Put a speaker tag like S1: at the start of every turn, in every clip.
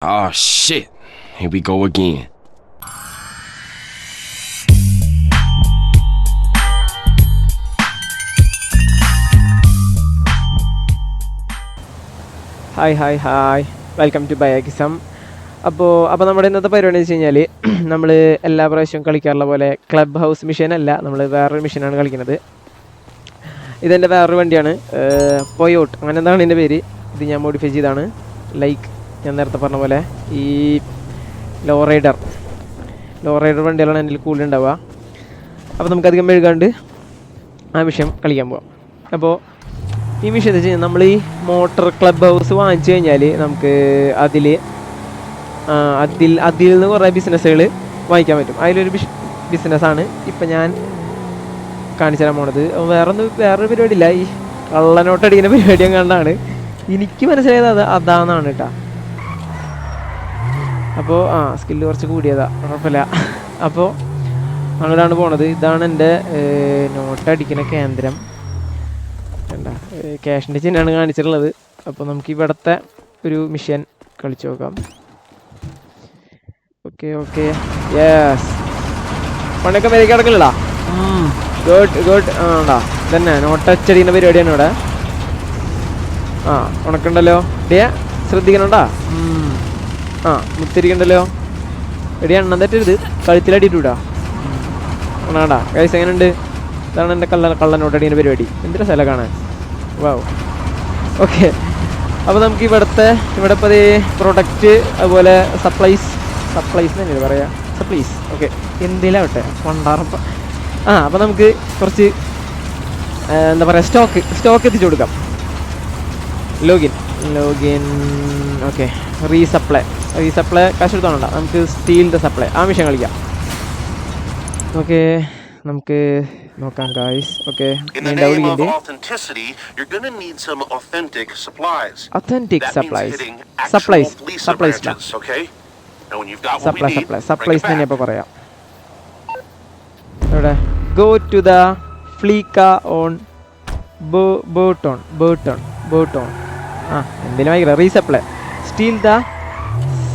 S1: Oh shit. Here we go again.
S2: Hi welcome to ബയാക്കിസം. അപ്പോൾ നമ്മുടെ ഇന്നത്തെ പരിപാടി എന്ന് വെച്ച് കഴിഞ്ഞാൽ നമ്മൾ എല്ലാ പ്രാവശ്യവും കളിക്കാറുള്ള പോലെ ക്ലബ് ഹൗസ് മിഷൻ അല്ല, നമ്മൾ വേറൊരു മിഷനാണ് കളിക്കുന്നത്. ഇതെൻ്റെ വേറൊരു വണ്ടിയാണ്, പോയോട്ട് അങ്ങനെ എന്താണ് എൻ്റെ പേര്. ഇത് ഞാൻ മോഡിഫൈ ചെയ്താണ്. ലൈക്ക് ഞാൻ നേരത്തെ പറഞ്ഞ പോലെ ഈ ലോ റൈഡർ വണ്ടികളാണ് എൻ്റെ കൂടുതൽ ഉണ്ടാവുക. അപ്പോൾ നമുക്കധികം മെഴുകാണ്ട് ആ വിഷയം കളിക്കാൻ പോവാം. അപ്പോൾ ഈ വിഷയം എന്താ വെച്ച് കഴിഞ്ഞാൽ, നമ്മൾ ഈ മോട്ടോർ ക്ലബ് ഹൗസ് വാങ്ങിച്ചു കഴിഞ്ഞാൽ നമുക്ക് അതിൽ നിന്ന് കുറേ ബിസിനസ്സുകൾ വാങ്ങിക്കാൻ പറ്റും. അതിലൊരു ബിസിനസ്സാണ് ഇപ്പം ഞാൻ കാണിച്ചു തരാൻ പോണത്. വേറൊരു പരിപാടിയില്ല, ഈ കള്ളനോട്ടടിക്കുന്ന പരിപാടി കണ്ടാണ് എനിക്ക് മനസ്സിലായത് അതാണെന്നാണ് കേട്ടോ. അപ്പോൾ സ്കില്ല് കുറച്ച് കൂടിയതാ, കുഴപ്പമില്ല. അപ്പോൾ അങ്ങോട്ടാണ് പോണത്. ഇതാണ് എൻ്റെ നോട്ടടിക്കുന്ന കേന്ദ്രം. ക്യാഷിൻ്റെ ചിഹ്നമാണ് കാണിച്ചിട്ടുള്ളത്. അപ്പോൾ നമുക്ക് ഇവിടുത്തെ ഒരു മിഷൻ കളിച്ചു നോക്കാം. ഓക്കെ യെസ്, പണ്ടൊക്കെ വരയ്ക്ക് കിടക്കില്ലടാ. ഗുഡ് ആണ്ടാ, തന്നെ നോട്ടച്ചടിക്കുന്ന പരിപാടിയാണ് ഇവിടെ. ഉണക്കുണ്ടല്ലോ ഡേ, ശ്രദ്ധിക്കണോണ്ടാ. മുത്തിരിക്കണ്ടല്ലോ എടി, എണ്ണം തെറ്റരുത്, കഴുത്തിലടിയിട്ടൂടാ. ഉണാണ്ടാ കൈസ്, എങ്ങനെയുണ്ട്? ഇതാണ് എൻ്റെ കള്ളനോട്ടടീൻ്റെ പരിപാടി. എന്തൊരു സ്ഥലം കാണാൻ. വാവ്. ഓക്കെ, അപ്പോൾ നമുക്ക് ഇവിടെ ഇപ്പോൾ പ്രൊഡക്റ്റ്, അതുപോലെ സപ്ലൈസ് തന്നെയാണ് പറയാം, സപ്ലൈസ്. ഓക്കെ, എന്തിലാവട്ടെ കൊണ്ടാറപ്പ. അപ്പോൾ നമുക്ക് കുറച്ച് എന്താ പറയുക, സ്റ്റോക്ക് എത്തിച്ചു കൊടുക്കാം. Login okay. റീസപ്ലൈ കാശ് എടുത്തോണ്ട, നമുക്ക് സ്റ്റീൽ ദ സപ്ലൈ ആ മിഷൻ കളിക്കാം. ഓക്കെ, നമുക്ക് നോക്കാം ഗായ്സ്. ഓക്കെ, സപ്ലൈസ് തന്നെ ഇപ്പോൾ പറയാം. ഇവിടെ ഗോ ടു ദ ഫ്ലീക്ക ഓൺ ബോട്ടോൺ എന്തെങ്കിലും വായിക്കില്ല. Resupply steal the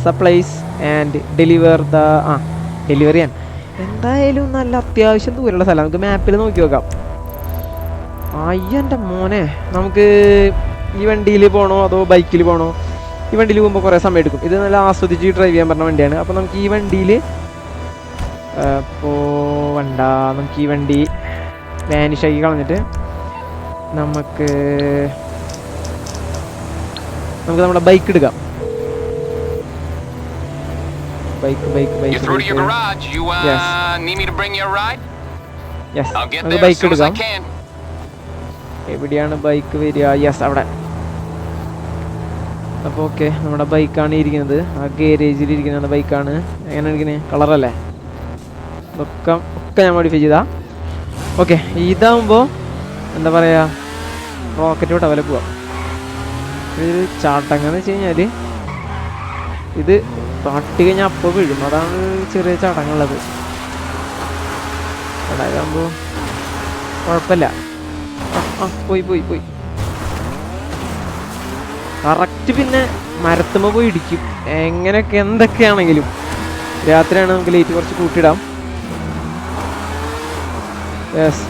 S2: supplies and deliver ചെയ്യാൻ. എന്തായാലും നല്ല അത്യാവശ്യം ദൂരമുള്ള സ്ഥലം. നമുക്ക് മാപ്പിൽ നോക്കി നോക്കാം. അയ്യൻ്റെ മോനെ, നമുക്ക് ഈ വണ്ടിയിൽ പോകണോ അതോ ബൈക്കിൽ പോകണോ? ഈ വണ്ടിയിൽ പോകുമ്പോൾ കുറേ സമയം എടുക്കും. ഇത് നല്ല ആസ്വദിച്ച് ഡ്രൈവ് ചെയ്യാൻ പറഞ്ഞ വണ്ടിയാണ്. അപ്പോൾ നമുക്ക് ഈ വണ്ടിയിൽ നമുക്ക് ഈ വണ്ടി വാനിഷാക്കി കളഞ്ഞിട്ട് നമുക്ക് നമ്മുടെ ബൈക്ക് എടുക്കാം. ബൈക്ക് എടുക്കാം. എവിടെയാണ് ബൈക്ക് വരിക? യെസ്, അവിടെ. അപ്പോൾ ഓക്കെ, നമ്മുടെ ബൈക്കാണ് ഇരിക്കുന്നത്. ആ ഗാരേജിൽ ഇരിക്കുന്ന ബൈക്കാണ്. എങ്ങനെ ഇരിക്കുന്നത്? കളറല്ലേ? ഒക്കെ ഞാൻ മോഡിഫൈ ചെയ്താ. ഓക്കെ, ഇതാകുമ്പോൾ എന്താ പറയുക, റോക്കറ്റ് വിട്ട പോലെ പോവാം. ഇത് ചാട്ടങ്ങന്ന് വെച്ച് കഴിഞ്ഞാൽ ഇത് തട്ടി കഴിഞ്ഞാൽ അപ്പോൾ വീഴും. അതാണ് ചെറിയ ചടങ്ങുള്ളത്. അതാകുമ്പോൾ കുഴപ്പമില്ല. പോയി കറക്റ്റ്. പിന്നെ മരത്തുമ്പോൾ പോയി ഇടിക്കും. എങ്ങനെയൊക്കെ എന്തൊക്കെയാണെങ്കിലും രാത്രിയാണ്, നമുക്ക് ലേറ്റ് കുറച്ച് കൂട്ടിയിടാം. യെസ്,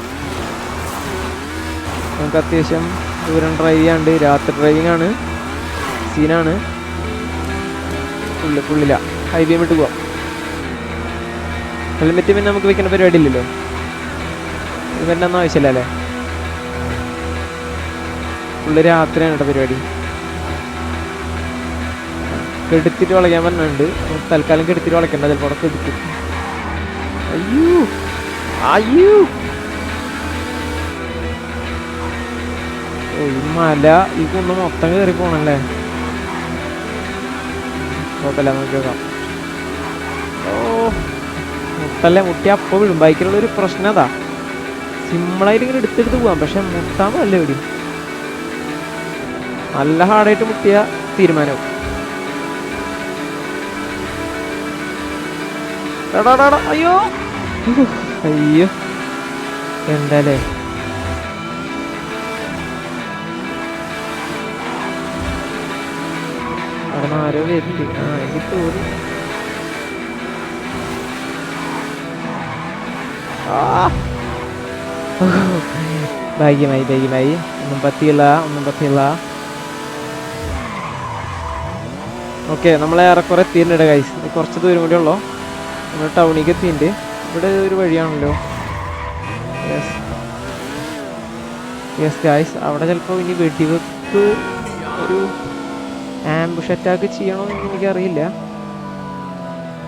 S2: നമുക്ക് അത്യാവശ്യം ദൂരം ഡ്രൈവ് ചെയ്യാണ്ട്. രാത്രി ഡ്രൈവിംഗ് ആണ്, സീനാണ്. ഫുള്ളില്ല, ഹൈവേ വിട്ട് പോവാം. ഹെൽമെറ്റ് പിന്നെ നമുക്ക് വെക്കുന്ന പരിപാടി ഇല്ലല്ലോ. ഹെൽമെറ്റ് ഒന്നും ആവശ്യമില്ല അല്ലേ? ഫുള്ള് രാത്രിയാണ് കേട്ടോ പരിപാടി. കെടുത്തിട്ട് വളയ്ക്കാൻ പറഞ്ഞിട്ടുണ്ട്. തൽക്കാലം കെടുത്തിട്ട് വളയ്ക്കണ്ട, ചിലപ്പോൾ അവിടെ കെടുക്കും. അയ്യോ ഈ മല, ഈ കുന്ന് മൊത്തം കയറി പോണല്ലേ. കുഴപ്പമില്ല, നോക്കി നോക്കാം. മുട്ടി അപ്പോൾ വീഴും. ബൈക്കിലുള്ളൊരു പ്രശ്നം അതാ, സിമ്പിളായിട്ട് ഇങ്ങനെ എടുത്തെടുത്ത് പോവാം, പക്ഷെ മുട്ടാൻ പാടില്ല. ഇവിടെ നല്ല ഹാർഡായിട്ട് മുട്ടിയ തീരുമാനവും. അയ്യോ എന്താലേ. അവിടെ ആരോ വരുന്നുണ്ട്. എനിക്ക് തോന്നി ഭാഗ്യമായി ഒന്നും പറ്റിയില്ല. ഓക്കെ, നമ്മളെ ഏറെക്കുറെ എത്തിയിട്ടുണ്ട് ഗൈസ്. കുറച്ച് ദൂരം കൂടി ഉള്ളോ, നമ്മൾ ടൗണിലേക്ക് എത്തിയിട്ടുണ്ട്. ഇവിടെ ഒരു വഴിയാണല്ലോ. യെസ് ഗൈസ്, അവിടെ ചിലപ്പോൾ ഇനി വെടിവെപ്പ് ഒരു ആംബുഷ് അറ്റാക്ക് ചെയ്യണമെന്ന് എനിക്കറിയില്ല.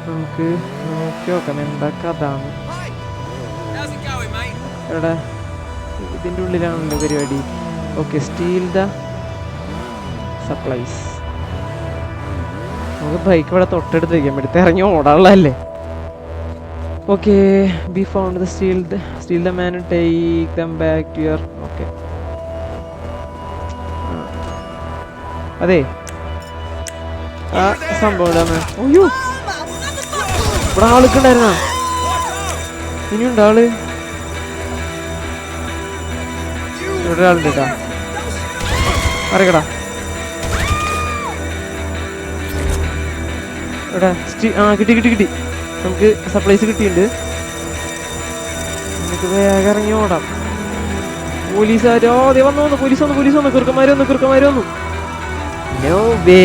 S2: നമുക്ക് നോക്കി നോക്കാം എന്താ കഥാന്ന്. എവിടെ? ഇതിൻ്റെ ഉള്ളിലാണല്ലോ പരിപാടി. Okay, steal the supplies. നമുക്ക് ബൈക്ക് ഇവിടെ തൊട്ടടുത്ത് വയ്ക്കാൻ പറ്റും, ഇറങ്ങി ഓടാനുള്ളതല്ലേ. Okay, be found the steal the man take them back to your. Okay, അതെ ആ സംഭവം അയ്യോ, ഇവിടെ ആളൊക്കെ ഉണ്ടായിരുന്ന. ഇനിയുണ്ട് ആള്. ഇവിടെ ആളുണ്ട് കേട്ടാ, അറിയടാ. എടാ കിട്ടി. നമുക്ക് സപ്ലൈസ് കിട്ടിയിട്ടുണ്ട്. നമുക്ക് വേഗം ഇറങ്ങി ഓടാം. പോലീസുകാരോ അതെ വന്നു. പോലീസ് വന്നു. കുറുക്കന്മാര് വന്നു. നോ വേ,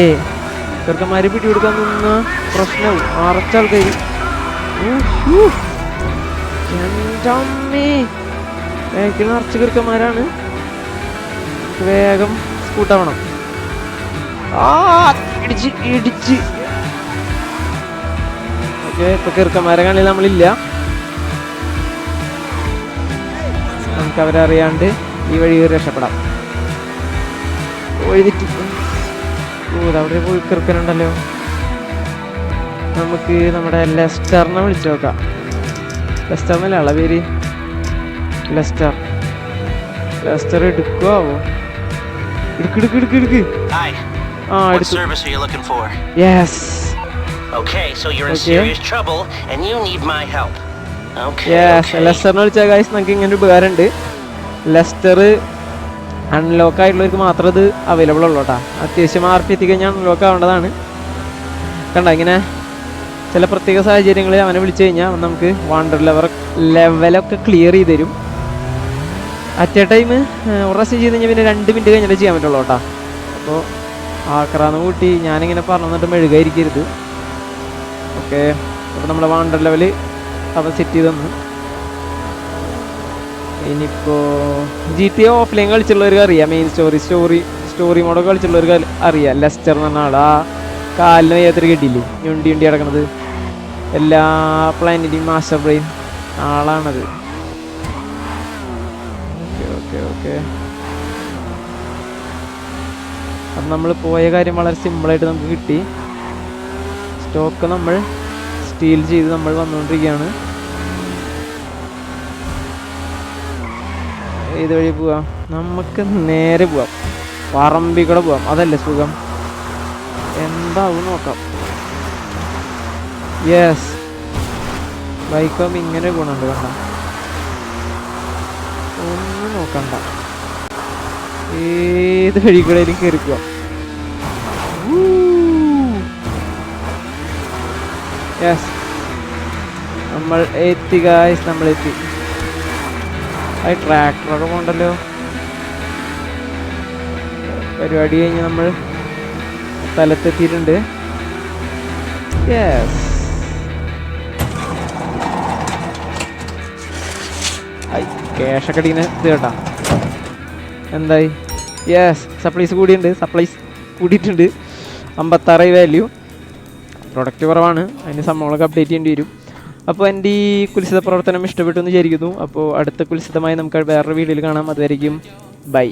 S2: ചെറുക്കന്മാരെ പിടികൊടുക്കാൻ നിന്ന പ്രശ്നവും അറച്ചാൾക്കാര്. ബാക്കിൽ നിറച്ച് ചെറുക്കന്മാരാണ്. വേഗം സ്കൂട്ടാവണം. ഇടിച്ച് ഓക്കെ, ഇപ്പൊ ചെറുക്കന്മാരെ കാണില്ല, നമ്മളില്ല. നമുക്ക് അവരറിയാണ്ട് ഈ വഴി രക്ഷപ്പെടാം. എഴുതിട്ട് അവിടെ പോയി കിറുക്കനുണ്ടല്ലോ. നമുക്ക് നമ്മുടെ ലെസ്റ്ററിനെ വിളിച്ചു നോക്കാം. ലെസ്റ്ററിനല്ല പേര്, ലെസ്റ്റർ എടുക്കുവോ? എടുക്ക്.
S3: What service are you looking for?
S2: Yes.
S3: Okay, so you're in serious trouble and you need my help. Okay.
S2: Yes, ലെസ്റ്ററിനെ വിളിച്ചാൽ ഗൈസ് നമുക്ക് ഇങ്ങനെ ഒരു ഉപകാരമുണ്ട്. ലെസ്റ്റർ അൺലോക്ക് ആയിട്ടുള്ളവർക്ക് മാത്രം ഇത് അവൈലബിൾ ഉള്ളൂ കേട്ടോ. അത്യാവശ്യം RP എത്തിക്കഴിഞ്ഞാൽ അൺലോക്ക് ആവേണ്ടതാണ്. കണ്ട, ഇങ്ങനെ ചില പ്രത്യേക സാഹചര്യങ്ങളിൽ അവനെ വിളിച്ചു കഴിഞ്ഞാൽ നമുക്ക് വാണ്ടർ ലെവലൊക്കെ ക്ലിയർ ചെയ്ത് തരും. അറ്റ് എ ടൈം ഒരു പ്രാവശ്യം ചെയ്ത് കഴിഞ്ഞാൽ പിന്നെ 2 മിനിറ്റ് കഴിഞ്ഞിട്ട് ചെയ്യാൻ പറ്റുള്ളൂ കേട്ടോ. അപ്പോൾ ആക്രാന്ന് കൂട്ടി ഞാനിങ്ങനെ പറഞ്ഞു തന്നിട്ട് മെഴുകായിരിക്കരുത്. ഓക്കെ, അപ്പോൾ നമ്മുടെ വാണ്ടർ ലെവൽ അവ സെറ്റ് ചെയ്ത് തന്നു. ഇനിയിപ്പോൾ GTA ഓഫ്ലൈൻ കളിച്ചുള്ളവർക്ക് അറിയാം, മെയിൻ സ്റ്റോറി മോഡൊക്കെ കളിച്ചുള്ളവർക്ക് അറിയാം. ലെസ്റ്റർ എന്ന് പറഞ്ഞ ആൾ ആ കാലിന് ഏതൊരു കെട്ടിയില്ലേ, ഞുണ്ടി കിടക്കണത്, എല്ലാ പ്ലാനറ്റിൻ്റെയും മാസ്റ്റർ ബ്രെയിൻ ആളാണത്. ഓക്കെ അപ്പം നമ്മൾ പോയ കാര്യം വളരെ സിമ്പിളായിട്ട് നമുക്ക് കിട്ടി. സ്റ്റോക്ക് നമ്മൾ സ്റ്റീൽ ചെയ്ത് നമ്മൾ വന്നുകൊണ്ടിരിക്കുകയാണ്. ഏത് വഴി പോവാം? നമുക്ക് നേരെ പോവാം, പറമ്പിൽ കൂടെ പോവാം. അതല്ലേ സുഖം. എന്താവും നോക്കാം. യെസ്, ബൈക്കാകുമ്പോൾ ഇങ്ങനെ ഗുണമുണ്ട്. കണ്ട, ഒന്നും നോക്കണ്ട, ഏത് വഴി കൂടെ കയറിക്കുക. യെസ്, നമ്മൾ എത്തി ഗായ്സ്, നമ്മളെത്തി. ആ ട്രാക്ടറൊക്കെ പോകണ്ടല്ലോ. പരിപാടി കഴിഞ്ഞ് നമ്മൾ സ്ഥലത്തെത്തിയിട്ടുണ്ട്. യെസ്, ക്യാഷൊക്കെ അടിക്കുന്ന ഇത് കേട്ടാ. എന്തായി? യെസ്, സപ്ലൈസ് കൂടിയിട്ടുണ്ട്. 56 വാല്യൂ. പ്രൊഡക്റ്റ് കുറവാണ്, അതിന് സംഭവങ്ങളൊക്കെ അപ്ഡേറ്റ് ചെയ്യേണ്ടി വരും. അപ്പോൾ എൻ്റെ ഈ കുൽസിത പ്രവർത്തനം ഇഷ്ടപ്പെട്ടു എന്ന് വിചാരിക്കുന്നു. അപ്പോൾ അടുത്ത കുൽസിതമായി നമുക്ക് വേറൊരു വീഡിയോയിൽ കാണാം. അതുവരെയും ബൈ.